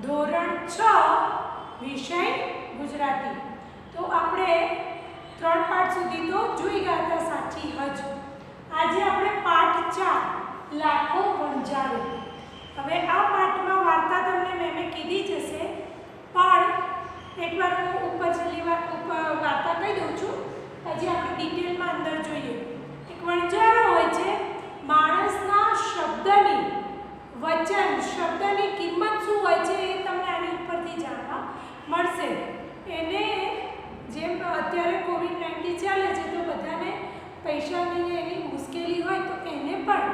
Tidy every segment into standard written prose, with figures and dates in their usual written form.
ધોરણ 6 વિષય ગુજરાતી। તો આપણે 3 પાઠ સુધી તો જોઈ ગયા હતા સાચી હજ। આજે આપણે પાઠ 4 લાખો વણજારો। હવે આ પાઠમાં વાર્તા તમને મેમે કીધી જ હશે, પણ એકવાર હું ઉપર છેલ્લી વાર્તા કહી દઉં છું, પછી આપણે ડિટેલમાં અંદર જોઈએ। એક વણજારો હોય છે, માણસના શબ્દની વચન શબ્દની કિંમત શું હોય છે એ તમને આની ઉપરથી જાણવા મળશે। એને જેમ અત્યારે કોવિડ-19 ચાલે છે તો બધાને પૈસાની એની મુશ્કેલી હોય, તો એને પણ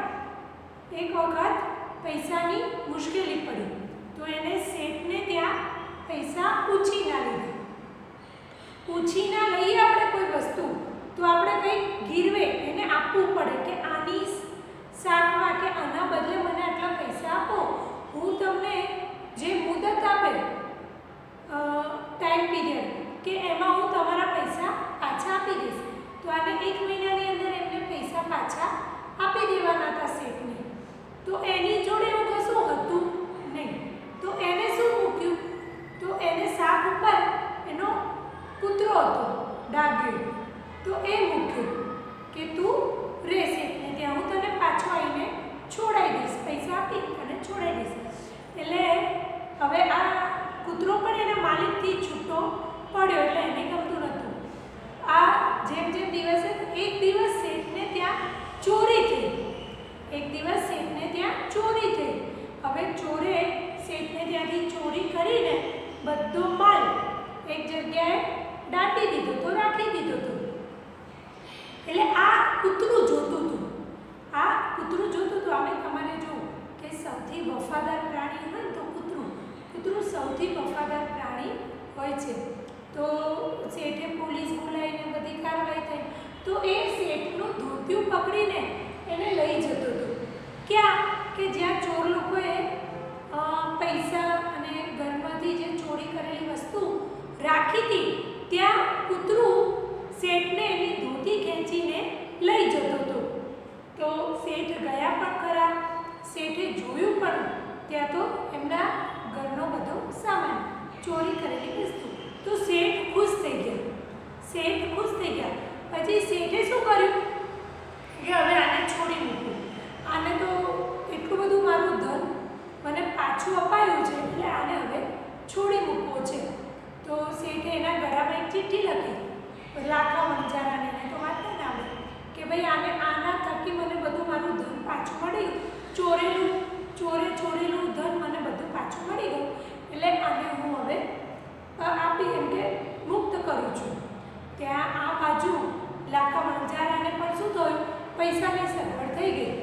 એક વખત પૈસાની મુશ્કેલી પડી, તો એને શેઠને ત્યાં પૈસા ઉછીના લીધા। ઉછીના લઈએ આપણે કોઈ વસ્તુ તો આપણે કંઈક ગીરવે એને આપવું પડે કે આની સાથમાં કે આના બદલે મને આટલા પૈસા આપો, હું તમને જે મુદત આપે ટાઈમ પીરિયડ કે એમાં હું તમારા પૈસા પાછા આપી દઈશ। તો આને 1 મહિનાની અંદર એમને પૈસા પાછા આપી દેવાના હતા શેઠને। તો એની જોડે એવું કશું હતું નહીં, તો એને શું મૂક્યું, તો એને શાક ઉપર એનો કૂતરો હતો ડાગ્યો, તો એ મૂક્યો કે તું રે શેઠને ત્યાં, હું તને પાછો આવીને છોડાવી દઈશ, પૈસા આપી અને છોડાવી દઈશ। એટલે હવે આ કૂતરો પણ એના માલિકથી છૂટો પડ્યો, એટલે એને ગમતું નહોતું। આ જેમ જેમ દિવસે એક દિવસ શેઠને ત્યાં ચોરી થઈ, એક દિવસ શેઠને ત્યાં ચોરી થઈ। હવે ચોરે શેઠને ત્યાંથી ચોરી કરીને બધો માલ એક જગ્યાએ દાટી દીધો તો, રાખી દીધો તો। એટલે આ કૂતરું જોતું હતું, આ કૂતરું જોતું હતું। આપણે તમારે જો કે સૌથી વફાદાર પ્રાણી હોય ને તો કૂતરું સૌથી વફાદાર પ્રાણી હોય છે। તો શેઠે પોલીસ બોલાવીને બધી કાર્યવાહી થઈ, તો એ શેઠનું ધોતિયું પકડીને એને લઈ જતો હતો ક્યાં, કે જ્યાં ચોર લોકોએ પૈસા અને ઘરમાંથી જે ચોરી કરેલી વસ્તુ રાખી હતી ત્યાં કૂતરું શેઠને એની ધોતી ખેંચીને લઈ જતો હતો। તો શેઠ ગયા પણ ખરા, શેઠે જોયું પણ ત્યાં તો એમના ઘરનો બધો સામાન, ચોરી કરેલી વસ્તુ। તો શેઠ ખુશ થઈ ગયા, શેઠ ખુશ થઈ ગયા। પછી શેઠે શું કર્યું કે હવે આને છોડી મૂકું, આને તો એટલું બધું મારું ધન મને પાછું અપાયું છે, એટલે આને હવે છોડી મૂકવો છે। તો શેઠે એના ગળામાં એક ચિઠ્ઠી લખી લાખા વણજારાને, એને તો વાંચતા ના આવડે, કે ભાઈ આને આના થકી મને બધું મારું ધન પાછું મળી ગયું, ચોરે છોડેલું ધન મને બધું પાછું મળી ગયું, એટલે આને હું હવે આપી એમ કે મુક્ત કરું છું। ત્યાં આ બાજુ લાખા વણજારાને પણ શું થયું, પૈસાની સગવડ થઈ ગઈ,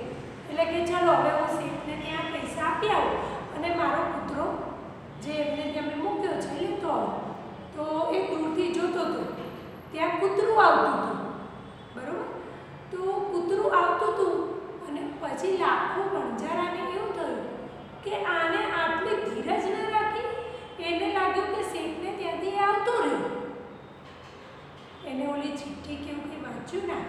એટલે કે ચલો હવે હું શેઠને ત્યાં પૈસા આપી આવું અને મારો કૂતરો જે એમને ત્યાં મૂક્યો છે લેતો આવું। તો એ દૂરથી જોતો હતો, ત્યાં કૂતરું આવતું હતું, બરાબર? તો કૂતરું આવતું હતું અને પછી લાખો વણજારાને એવું થયું કે આને આટલી ધીરજ ન રાખી, એને લાગ્યું કે શેઠને ત્યાંથી આવતો રહ્યો, એને ઓલી ચિઠ્ઠી કેવું કંઈ વાંચ્યું ના,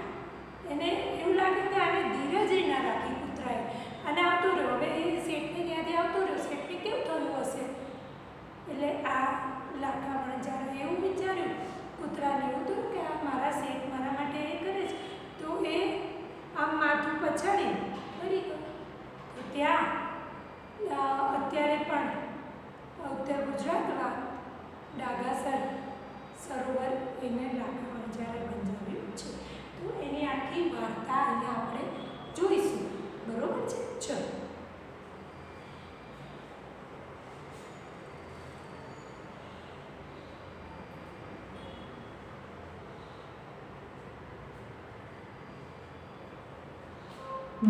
એને એવું લાગ્યું કે આને ધીરજ ના રાખી કૂતરાએ અને આવતો રહ્યો। હવે એ શેઠને ત્યાંથી આવતો રહ્યો, શેઠને કેવું થયું હશે, એટલે આ લાખા વણજારાએ એવું વિચાર્યું, કૂતરાને એવું થયું કે આ મારા શેઠ મારા માટે એ કરે છે, તો એ આમ માથું પછાડી મરી ગયો। તો ત્યાં અત્યારે પણ ઉત્તર ગુજરાતમાં ડાગાસર સરોવર એને લાખા વણજારે બંધાવ્યું છે। તો એની આખી વાર્તા અહીંયા આપણે જોઈશું, બરોબર છે? ચલો,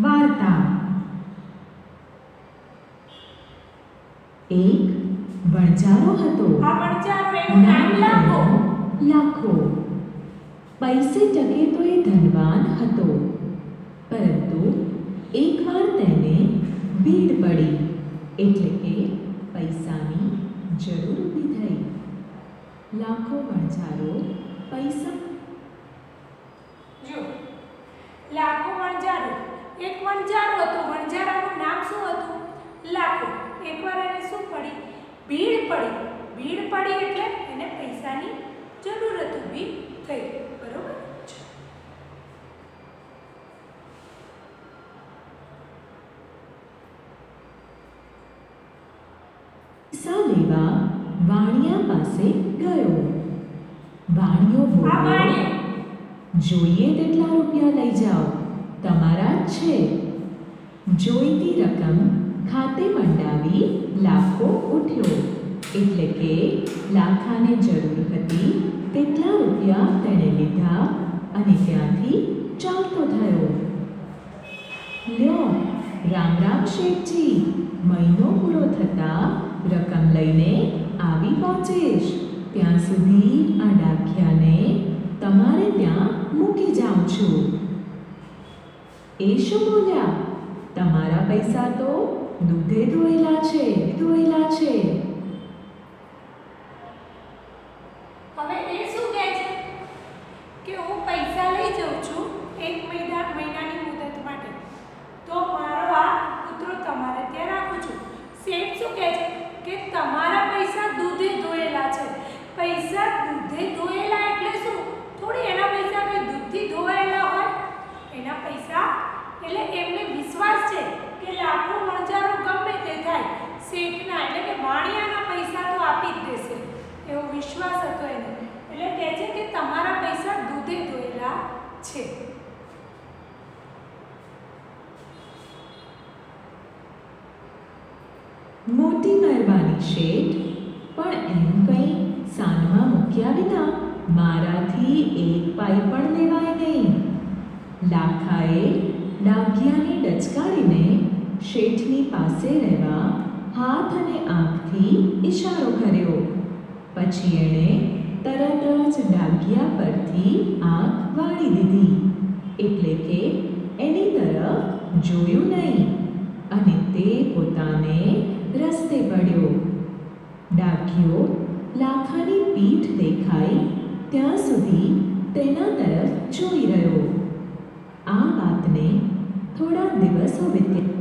વાર્તા। એક વણજારો હતો, આ વણજારો એનું નામ લાખો। લાખો પૈસે ટકે તો એ ધનવાન હતો, પરંતુ એકવાર તેને ભીડ પડી, એટલે કે પૈસાની જરૂર ઊભી થઈ। લાખો વણજારો પૈસા જો લાખો વણજારો, એક વણજારો હતો, વણજારાનું નામ શું હતું? લાખો। એકવાર એને શું પડી ભીડ પડી એટલે એને પૈસાની જરૂરત ઊભી થઈ, બરોબર? પૈસા લેવા વાણિયા પાસે ગયો. વાણિયો આ બોલ્યો, વાણિયો જોઈએ તેટલા રૂપિયા લઈ જાઓ, તમારા જ છે. જોઈતી રકમ ખાતે મંડાવી લાખો ઉઠ્યો, એટલે કે લાખાને જરૂર હતી તેટલા રૂપિયા તેણે લીધા અને ત્યાંથી ચાલતો થયો. લ્યો, રામ રામ શેઠજી, મહિનો પૂરો થતા રકમ લઈને આવી પહોંચીશ. ત્યાં સુધી આ ડાકિયાને તમારે ત્યાં મૂકી જાઉં છું. એ શું બોલ્યા? તમારા પૈસા તો દૂધે ધોયેલા છે. હવે એ શું કહે છે કે હું પૈસા લઈ જાઉં છું 1 મહિનાની મુદત માટે, તો મારો આ કૂતરો તમારે ત્યાં રાખું છું. શેઠ શું કહે છે કે તમારા પૈસા દૂધે ધોયેલા છે. પૈસા દૂધે ધોયેલા એટલે શું? થોડી એના પૈસા કે દૂધથી ધોયેલા હોય? એના પૈસા એટલે એમને વિશ્વાસ છે કે લાખો વણજારો ગમે તે થાય, શેઠના એટલે કે વાણિયાના પૈસા તો આપી જ દેશે, એવો વિશ્વાસ હતો એને. એટલે કહે છે કે તમારા પૈસા દૂધે ધોયેલા છે. મોટી મહેરબાની શેઠ, પણ એમ કંઈ સાનમાં મૂક્યા વિના મારાથી એક પાઈ પણ લેવાય નહીં. લાખાએ ડાઘિયાને ડચકારીને શેઠની પાસે રહેવા હાથ અને આંખથી ઈશારો કર્યો. પછી એણે તરત જ ડાઘિયા પરથી આંખ વાળી દીધી, એટલે કે એની તરફ જોયું નહીં અને તે પોતાને રસ્તે પડ્યો. ડાઘિયો લાખાની પીઠ દેખાઈ ત્યાં સુધી તેના તરફ જોઈ રહ્યો. આ વાતને થોડા દિવસો વીત્યા.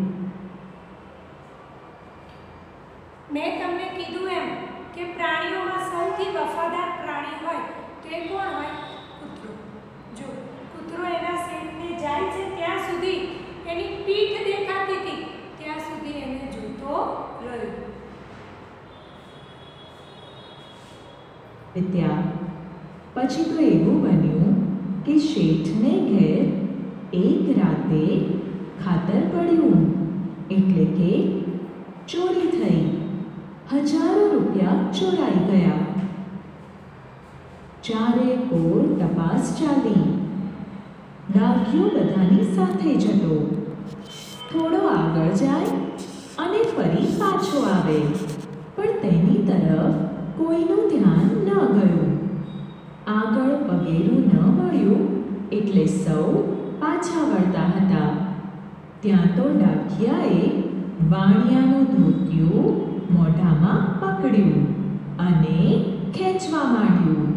મેં તમને કીધું એમ કે પ્રાણીઓમાં સૌથી વફાદાર પ્રાણી હોય તે કોણ હોય? કૂતરો. જો કૂતરો એના શેઠને જાય છે ત્યાં સુધી એની પીઠ દેખાતી હતી, ત્યાં સુધી એને જોતો રહ્યો. પછી તો એવું બન્યું કે શેઠને ઘેર એક રાતે ખાતર પડ્યું, એટલે કે ચોરી થઈ. હજારો રૂપિયા ચોરાઈ ગયા. ચારે કોર તપાસ ચાલી. ડાઘિયો બધાની સાથે જતો, થોડો આગળ જાય અને ફરી પાછો આવે, પણ તેની તરફ કોઈનું ધ્યાન ન ગયું. આગળ પગેરું ન મળ્યું એટલે સૌ પાછા વળતા હતા. ત્યાં તો ડાઘિયાએ વાણિયાનું ધોતિયું મોઢામાં પકડ્યું અને ખેંચવા માંડ્યું.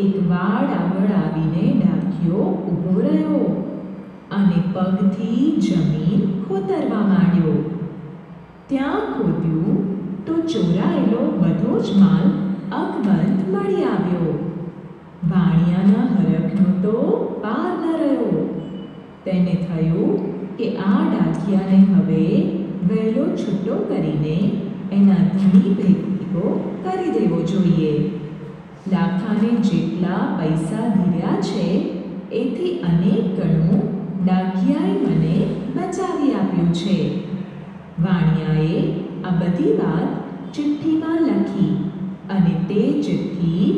એક વાડ આગળ આવીને ડાઘિયો ઊભો રહ્યો અને પગથી જમીન ખોતરવા માંડ્યો. ત્યાં ખોદ્યું તો ચોરાયેલો બધો જ માલ અકબંધ મળી આવ્યો. વાણિયાના હરખનો તો પાર ન રહ્યો. તેને થયું કે આ ડાઘિયાને હવે વહેલો છૂટો કરીને એના ધણી ભેગો કરી દેવો જોઈએ. લાખાને જેટલા પૈસા ધીર્યા છે એથી અનેક ગણું ડાઘિયાએ મને બચાવી આપ્યું છે. વાણિયાએ આ બધી વાત ચિઠ્ઠીમાં લખી અને તે ચિઠ્ઠી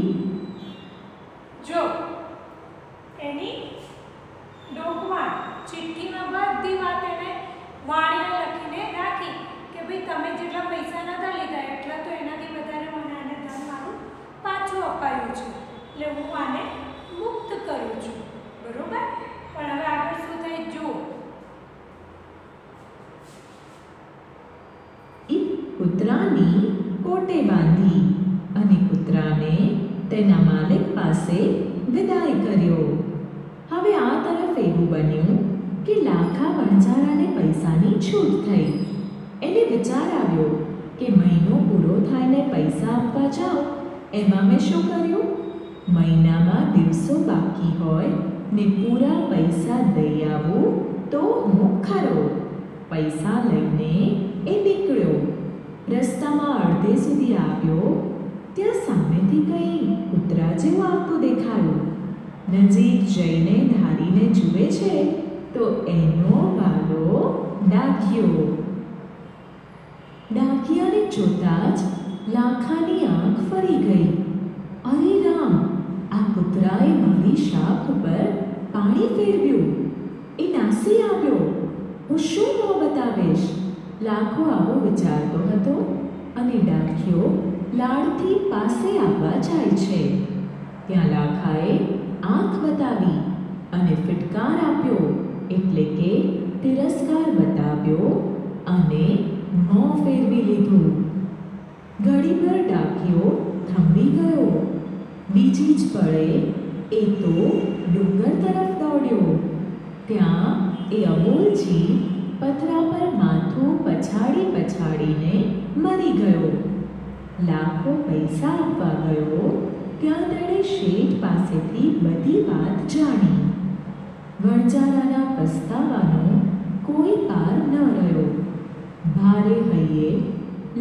જો એની ડોકમાં ચિઠ્ઠીમાં બધી વાત એને વાણિયા લખીને રાખી કે ભાઈ તમે જેટલા પૈસા નતા લીધા એટલા તો એનાથી વધારે મને આને ધન મારું પાછું અપાયું છે, એટલે હું આને મુક્ત કરું છું, બરોબર? પણ હવે આગળ શું થાય જુઓ. કૂતરાની કોટે બાંધી અને કૂતરાને તેના માલિક પાસે વિદાય કર્યો. હવે આ તરફ એવું બન્યું કે લાખા વણજારાને પૈસાની છૂટ થઈ. એને વિચાર આવ્યો કે મહિનો પૂરો થાય ને પૈસા આપવા જાઓ. એમાં મેં શું કર્યું? મહિનામાં દિવસો બાકી હોય ને પૂરા પૈસા દઈ આવું તો હું ખરો. પૈસા લઈને એ નીકળ્યો. રસ્તામાં અડધે સુધી આવ્યો ત્યાં સામેથી કંઈ કૂતરા જેવું આવતું દેખાયું. નજીક જઈને ધારીને જુએ છે તો એનો વાલો ડાઘિયો. ડાઘિયાને જોતાં જ લાખાની આંખ ફરી ગઈ. અરે રામ, આ કૂતરાએ મારી શાખ ઉપર પાણી ફેરવ્યું. એ નાસી આવ્યો. હું શું મોં બતાવીશ? લાખો આવો વિચારતો હતો અને ડાઘિયો લાડથી પાસે આવવા જાય છે. ત્યાં લાખાએ આંખ બતાવી અને ફટકાર આપ્યો, એટલે કે તિરસ્કાર બતાવ્યો અને મોં ફેરવી લીધું. ઘડીભર ડાઘિયો થંભી ગયો. બીજી જ પળે એ તો ડુંગર તરફ દોડ્યો. ત્યાં એ અબોલ જીવ પથરા પર માથું પછાડી પછાડીને મરી ગયો. લાખો પૈસા આપવા ગયો ત્યાં તેણે શેઠ પાસેથી બધી વાત જાણી. વણજારાના પસ્તાવાનો કોઈ પાર ન રહ્યો. ભારે હૈયે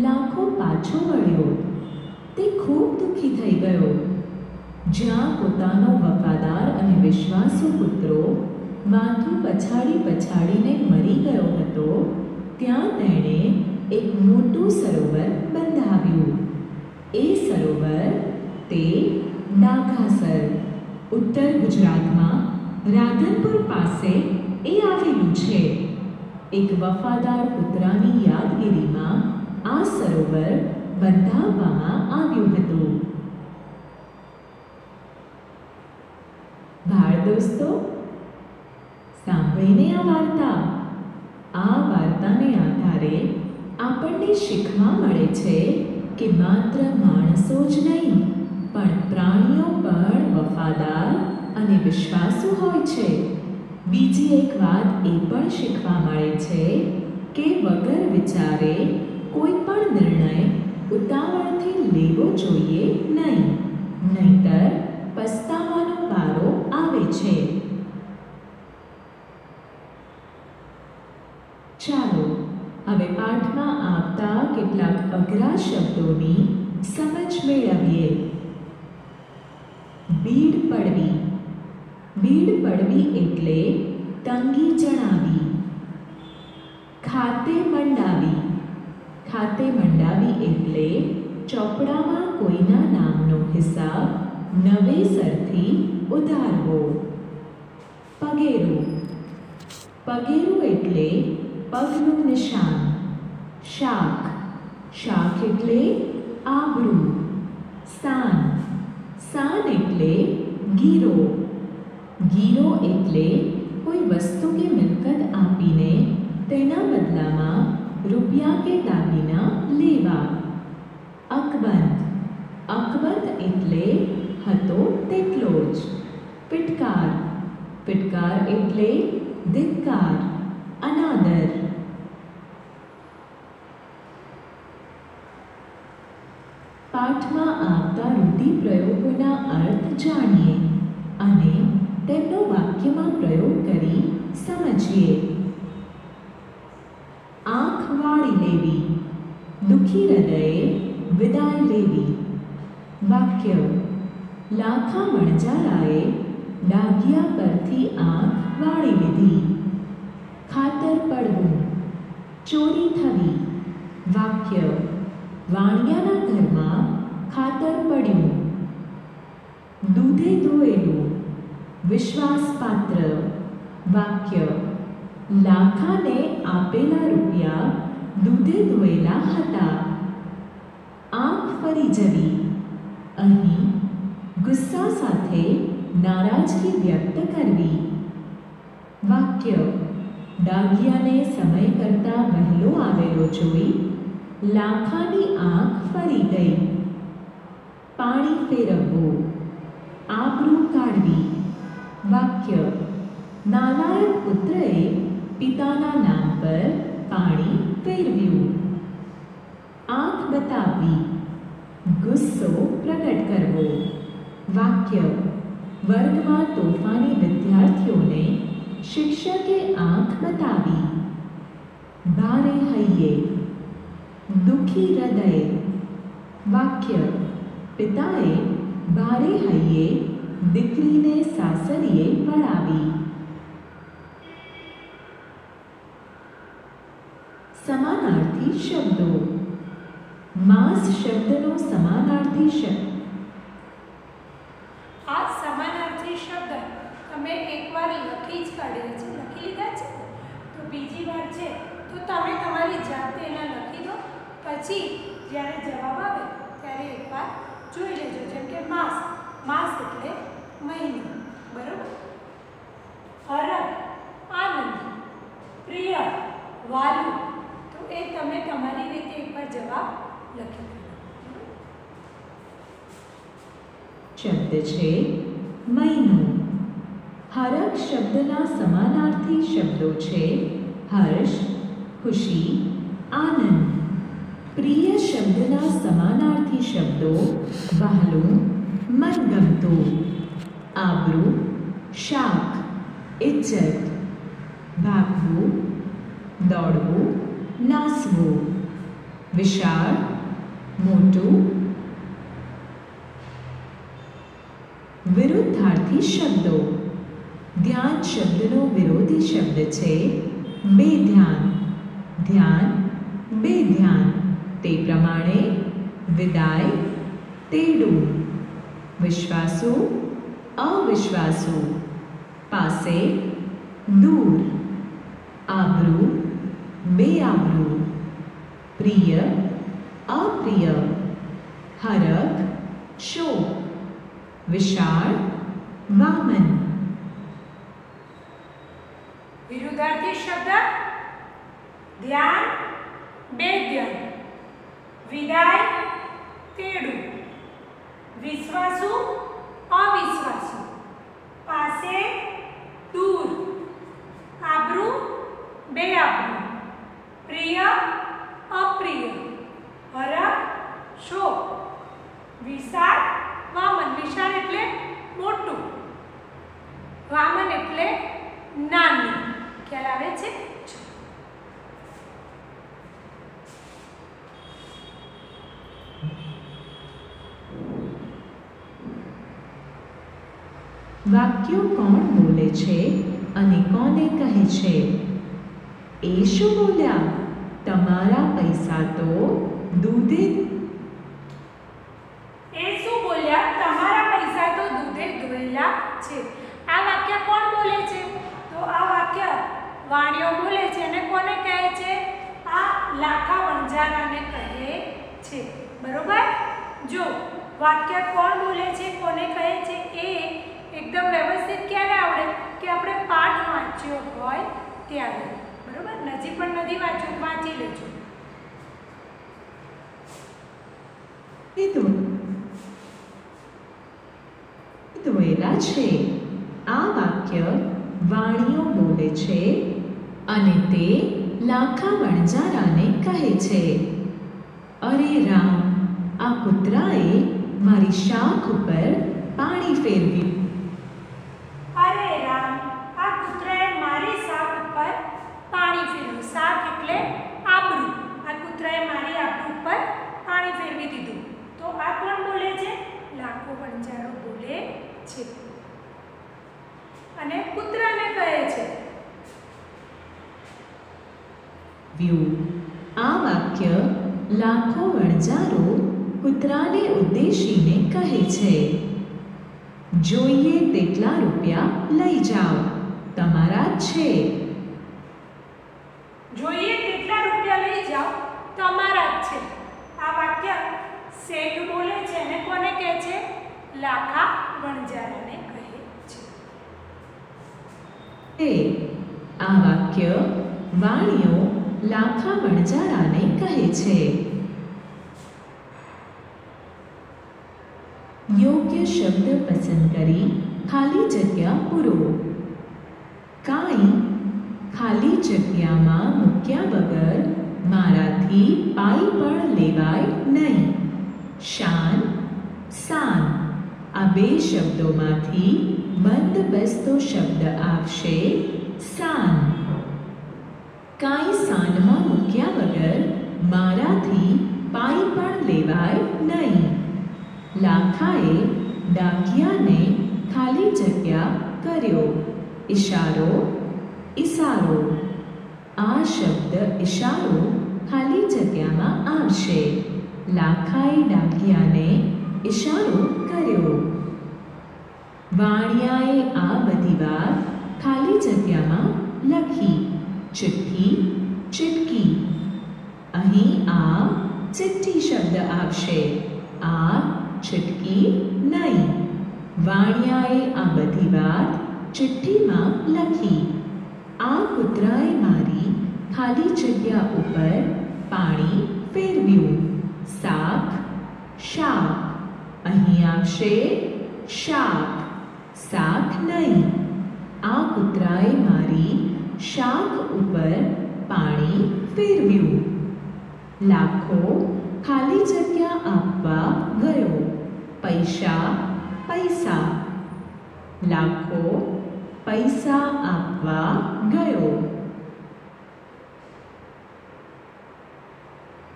લાખો પાછો વળ્યો. તે ખૂબ દુઃખી થઈ ગયો. જ્યાં પોતાનો વફાદાર અને વિશ્વાસુ પુત્રો માથું પછાડી પછાડીને મરી ગયો હતો, ત્યાં તેણે એક મોટું સરોવર બંધાવ્યું. એ સરોવર તે ડાઘાસર, ઉત્તર ગુજરાતમાં રાધનપુર પાસે એ આવેલું છે. એક વફાદાર પુત્રની યાદગીરીમાં આ સરોવર બંધાવવામાં આવ્યું હતું. બાળ દોસ્તો, સાંભળીને આ વાર્તાને આધારે આપણને શીખવા મળે છે કે માત્ર માણસો જ નહીં પણ પ્રાણીઓ પણ વફાદાર અને વિશ્વાસુ હોય છે. બીજી એક વાત એ પણ શીખવા મળે છે કે વગર વિચારે કોઈ પણ નિર્ણય ઉતાવળથી લેવો જોઈએ નહીં, નહીંતર પસ્તાવાનો વારો આવે છે. ચાલો હવે પાઠમાં આવતા કેટલાક અઘરા શબ્દોની સમજ મેળવીએ. ભીડ પડવી. ભીડ પડવી એટલે તંગી જણાવી. ખાતે મંડાવી. ખાતે મંડાવી એટલે ચોપડામાં કોઈના નામનો હિસાબ નવેસરથી ઉધારવો. પગેરું. પગેરું એટલે પગનું નિશાન. શાખ. શાખ એટલે આબરૂ. સાન. સાન એટલે ગીરો. ગીરો એટલે કોઈ વસ્તુ કે મિલકત આપીને તેના બદલામાં રૂપિયા કે દાગીના લેવા. અકબંધ. અકબંધ એટલે હતો તેટલો જ. પિટકાર. પિટકાર એટલે ધિક્કાર, અનાદર. પાઠમાં આવતા રૂઢિપ્રયોગોના અર્થ જાણીએ અને તેમનો વાક્યમાં પ્રયોગ કરી સમજીએ. આંખ વાળી લેવી. દુઃખી હૃદયે વિદાય લેવી. વાક્ય. લાખા વણજારાએ ડાઘિયા પરથી આંખ વાળી લીધી. ખાતર પડવું. ચોરી થવી. વાક્ય. વાણિયાના ઘરમાં ખાતર પડ્યું. દૂધે ધોયેલું. વિશ્વાસપાત્ર. વાક્ય. લાખાને આપેલા રૂપિયા દૂધે ધોયેલા હતા. આંખ ફરી જવી. અહીં ગુસ્સા સાથે નારાજગી વ્યક્ત કરવી. વાક્ય. ડાઘિયાને સમય કરતાં વહેલો આવેલો જોઈ લાખાની આંખ ફરી ગઈ. પાણી ફેરવવું. આબરૂ કાઢવી. વાક્ય. નાલાયક પુત્રએ પિતાના નામ પર પાણી ફેરવ્યું. આંખ બતાવવી, ગુસ્સો પ્રગટ કરવો. વાક્ય: વર્ગમાં તોફાની વિદ્યાર્થીઓને શિક્ષકે આંખ બતાવી. ભારે હૈયે, દુઃખી હૃદય. વાક્ય: પિતાએ ભારે હૈયે દીકરીને સાસરીએ વળાવી. સમાનાર્થી શબ્દો. માંસ શબ્દનો સમાનાર્થી શબ્દ. આ સમાનાર્થી શબ્દ તમે એકવાર લખી જ કાઢ્યા છે, લખી લીધા છે. તો બીજી વાર છે તો તમે તમારી જાતે એના લખી દો, પછી જ્યારે જવાબ આવે ત્યારે એકવાર જોઈ લેજો. જેમ કે માસ, માસ એટલે મહિનો, બરોબર. હરખ, આનંદ. પ્રિય, વાલું. તો એ તમે તમારી રીતે એકવાર જવાબ લખી દો. શબ્દ છે મહિનો. હરખ શબ્દના સમાનાર્થી શબ્દો છે હર્ષ, ખુશી, આનંદ. પ્રિય શબ્દના સમાનાર્થી શબ્દો વહાલું, મનગમતું. આબરૂ, શાખ, ઇજ્જત. ભાગવું, દોડવું, નાસવું. વિશાળ, મોટું. વિરુદ્ધાર્થી શબ્દો. ધ્યાન શબ્દનો વિરોધી શબ્દ છે બેધ્યાન. ધ્યાન, બેધ્યાન. તે પ્રમાણે વિદાય, તેડું. વિશ્વાસુ, અવિશ્વાસુ. પાસે, દૂર. આબરૂ, બેઆબરૂ. પ્રિય, અપ્રિય. હરખ, શોક. વિશાળ, વામન. વિરુદ્ધાર્થી શબ્દ ધ્યાન, બેધ્યાન. વિદાય, તેડું. વિશ્વાસુ, અવિશ્વાસુ. પાસે, દૂર. આબરૂ, બેઆબરૂ. પ્રિય, અપ્રિય. હરખ, શોક. વિશાળ, વામન. વિશાળ એટલે મોટું, વામન એટલે નાનું. ખ્યાલ આવે છે? વાક્યો કોણ બોલે છે અને કોને કહે છે? એ શું બોલ્યા? તમારા પૈસા તો દૂધે. એ શું બોલ્યા? તમારા પૈસા તો દૂધે ધોયેલા છે. આ વાક્ય કોણ બોલે છે? તો આ વાક્ય વાણિયો બોલે છે. અને કોને કહે છે? આ લાખા વણજારાને કહે છે. બરોબર? જો વાક્ય કોણ બોલે છે, કોને કહે છે, એ એકદમ વ્યવસ્થિત ક્યારે આવડે? કે આપણે પાઠ વાંચ્યો હોય ત્યારે. બરોબર? નજી પણ નથી વાંચ્યું, વાંચી લેજો. ધોયેલા છે. આ વાક્ય વાણિયો બોલે છે અને તે લાખા વણજારાને કહે છે. અરે રામ, આ કૂતરાએ મારી શાખ ઉપર પાણી ફેરવ્યું. અરે રામ, આ કૂતરાએ મારી શાખ ઉપર પાણી ફેરવ્યું. શાખ એટલે આબરૂ. આ કૂતરાએ મારી આબરૂ ઉપર પાણી ફેરવી દીધું. તો આ કોણ બોલે છે? લાખો વણજારો બોલે છે અને કૂતરાને કહે છે. આ વાક્ય લાખો વણજારો કૂતરાને ઉદ્દેશીને કહે છે. જોઈએ તેટલા રૂપિયા લઈ જાઓ, તમારા છે. જોઈએ તેટલા રૂપિયા લઈ જાઓ, તમારા જ છે. આ વાક્ય શેઠ બોલે છે અને કોને કહે છે? લાખા વણજારાને કહે છે. આ વાક્ય વાણિયો લાખા વણજારાને કહે છે. યોગ્ય શબ્દ પસંદ કરી ખાલી જગ્યા પૂરો. કાંઈ ખાલી જગ્યામાં મૂક્યા વગર મારાથી પાઈ પણ લેવાય નહીં. શાન, સાન આ બે શબ્દોમાંથી બંધબેસતો શબ્દ આવશે સાન. કાંઈ સાનમાં મૂક્યા વગર મારાથી પાઈ પણ લેવાય નહીં. લાખાએ ડાકિયાને ખાલી જગ્યા કર્યો. ઇશારો, ઇસારો આ શબ્દ ઇશારો ખાલી જગ્યામાં આવશે. લાખાએ ડાકિયાને ઇશારો કર્યો. વાણિયાએ આ બધી વાત ખાલી જગ્યામાં લખી. ચિઠ્ઠી, ચિટકી અહીં આ ચિઠ્ઠી શબ્દ આવશે. આ ચિટકી નહીં. વાણિયાએ આ બધી વાત ચિઠ્ઠીમાં લખી. આ કૂતરાએ મારી ખાલી જગ્યા ઉપર પાણી ફેરવ્યું. શાક, શાક અહીં આવશે શાક. શાક નહીં. આ કૂતરાએ મારી શાક ઉપર પાણી ફેરવ્યું. લાખો ખાલી જગ્યા આપવા ગયો. પૈસા, પૈસા લાખો પૈસા આપવા ગયો.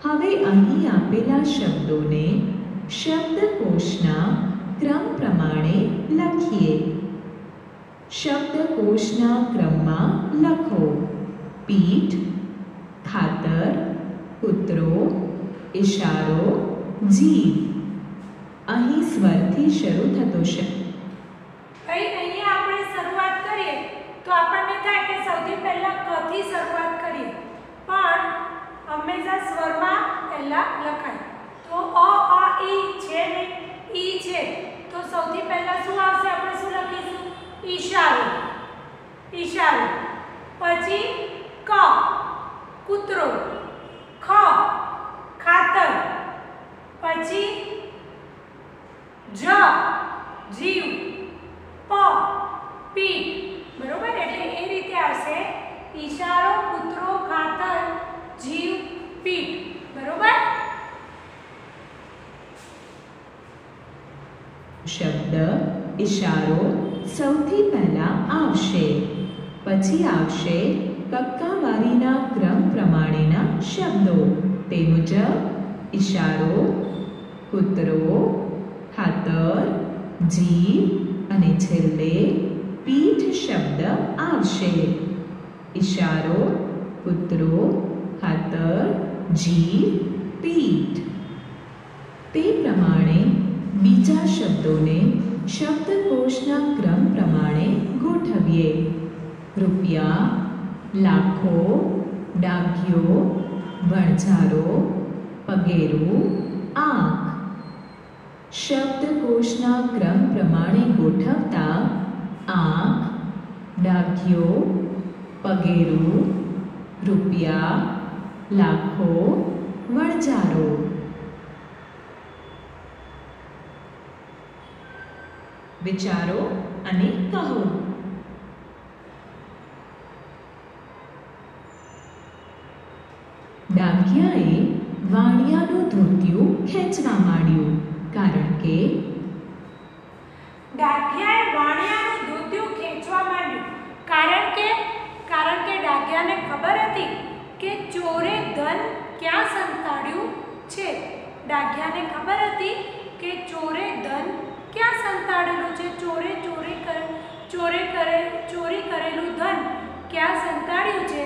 હવે અહીં આપેલા શબ્દોને શબ્દકોશના ક્રમ પ્રમાણે લખીએ. શબ્દકોશના ક્રમમાં લખો. પીઠ, ખાતર, કૂતરો, ઇશારો, જીભ. અહીં સ્વરથી શરૂ થતો શબ્દ. અહીંયા આપણે શરૂઆત કરીએ તો આપણને થાય કે સૌથી પહેલા ક થી શરૂઆત કરીએ, પણ હંમેશા સ્વરમાં પહેલા લખાય. તો અ, આ, ઈ છે ને ઈ છે, તો સૌથી પહેલા શું આવશે? આપણે શું લખીશું? ઈશારો, ઈશારો. પછી ક, કૂતરો. ખ, ખાતર. પછી જ, જીવ. પ, પીઠ. બરોબર? એટલે એ રીતે આવશે. ઈશારો, કૂતરો, ખાતર, જીવ, પીઠ. બરોબર? શબ્દ ઇશારો સૌથી પહેલા આવશે. પછી આવશે કક્કાવારીના ક્રમ પ્રમાણેના શબ્દો. તે મુજબ ઇશારો, કૂતરો, ખાતર, જીવ અને છેલ્લે પીઠ શબ્દ આવશે. ઇશારો, કૂતરો, ખાતર, જીવ, પીઠ. તે પ્રમાણે બીજા શબ્દોને શબ્દકોશના ક્રમ પ્રમાણે ગોઠવીએ. રૂપિયા, લાખો, ડાઘ્યો, વણઝારો, પગેરું, આંખ. શબ્દકોશના ક્રમ પ્રમાણે ગોઠવતા આંખ, ડાઘ્યો, પગેરું, રૂપિયા, લાખો, વણઝારો. વિચારો અને કહો. ડાઘિયાએ વાણિયાનું ધોતિયું ખેંચવા માંડ્યું, કારણ કે ડાઘિયાએ વાણિયાનું ધોતિયું ખેંચવા માંડ્યું, કારણ કે ડાઘિયાને ખબર હતી કે ચોરે ધન ક્યાં સંતાડ્યું છે. ડાઘિયાને ખબર હતી કે ચોરે ધન ક્યાં સંતાડેલું છે. ચોરી કરેલું ધન ક્યાં સંતાડ્યું છે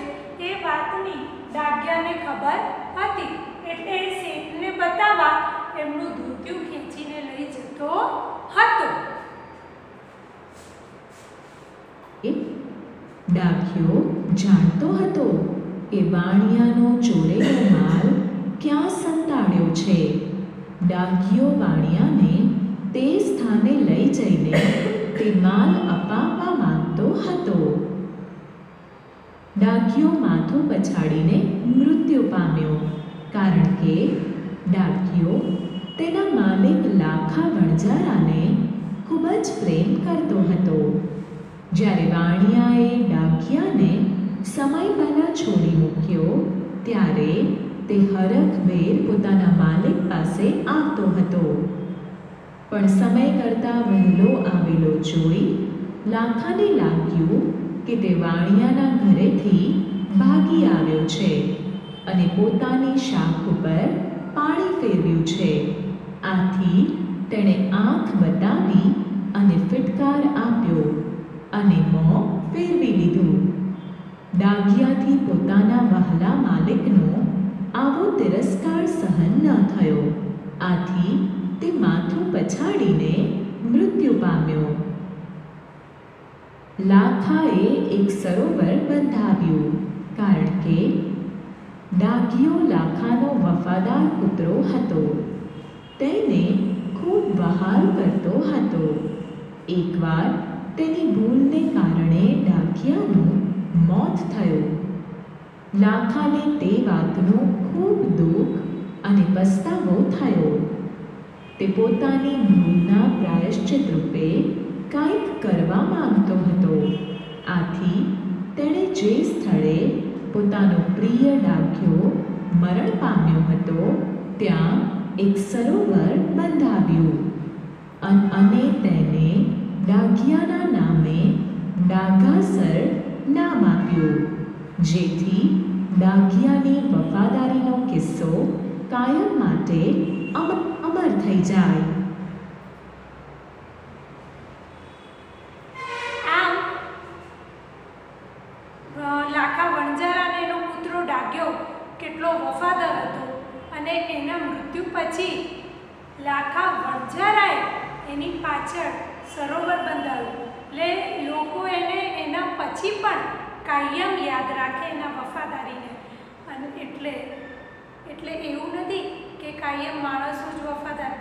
એ વાતની ડાઘિયાને ખબર હતી. એટલે એ શેઠને બતાવવા એમનું ધોતિયું ખેંચીને લઈ જતો હતો. ડાઘિયો જાણતો હતો કે વાણિયાનો ચોરેલો માલ ક્યાં સંતાડ્યો છે. ડાઘિયો વાણિયાને તે સ્થાને લઈ જઈને તે માલ અપાવવા માંગતો હતો. ડાઘિયો માથું પછાડીને મૃત્યુ પામ્યો, કારણ કે ડાઘિયો તેના માલિક લાખા વણઝારાને ખૂબ જ પ્રેમ કરતો હતો. જ્યારે વાણિયાએ ડાઘિયાને સમય પહેલાં છોડી મૂક્યો ત્યારે તે હરખભેર પોતાના માલિક પાસે આવતો હતો. પણ સમય કરતાં વહેલો આવેલો જોઈ લાખાને લાગ્યું કે તે વાણિયાના ઘરેથી ભાગી આવ્યો છે અને પોતાની શાખ ઉપર પાણી ફેરવ્યું છે. આથી તેણે આંખ બતાવી અને ફિટકાર આપ્યો અને મોં ફેરવી લીધું. ડાઘિયાથી પોતાના વહાલા માલિકનો આવો તિરસ્કાર સહન ન થયો. આથી તે માથું પછાડીને મૃત્યુ પામ્યો. લાખાએ એક સરોવર બંધાવ્યું, કારણ કે ડાઘિયો લાખાનો વફાદાર કૂતરો હતો. તેને ખૂબ વહાલ કરતો હતો. એકવાર તેની ભૂલને કારણે ડાઘિયાનું મોત થયું. લાખાને તે વાતનું ખૂબ દુઃખ અને પસ્તાવો થયો. તે પોતાની ભૂલના પ્રાયશ્ચિત રૂપે કંઈક કરવા માંગતો હતો. આથી તેણે જે સ્થળે પોતાનો પ્રિય ડાઘિયો મરણ પામ્યો હતો ત્યાં એક સરોવર બંધાવ્યું અને તેને ડાઘિયાના નામે ડાઘાસર નામ આપ્યું, જેથી ડાઘિયાની વફાદારીનો કિસ્સો કાયમ માટે અમર થઈ જાય. આમ લાખા વણજારા અને એનો કૂતરો ડાઘ્યો કેટલો વફાદાર હતો અને એના મૃત્યુ પછી લાખા વણજારાએ એની પાછળ સરોવર બંધાવ્યું. એટલે લોકો એને એના પછી પણ કાયમ યાદ રાખે એના વફાદારીને. અને એટલે એવું નથી કે કાયમ માણસો જ વફાદાર,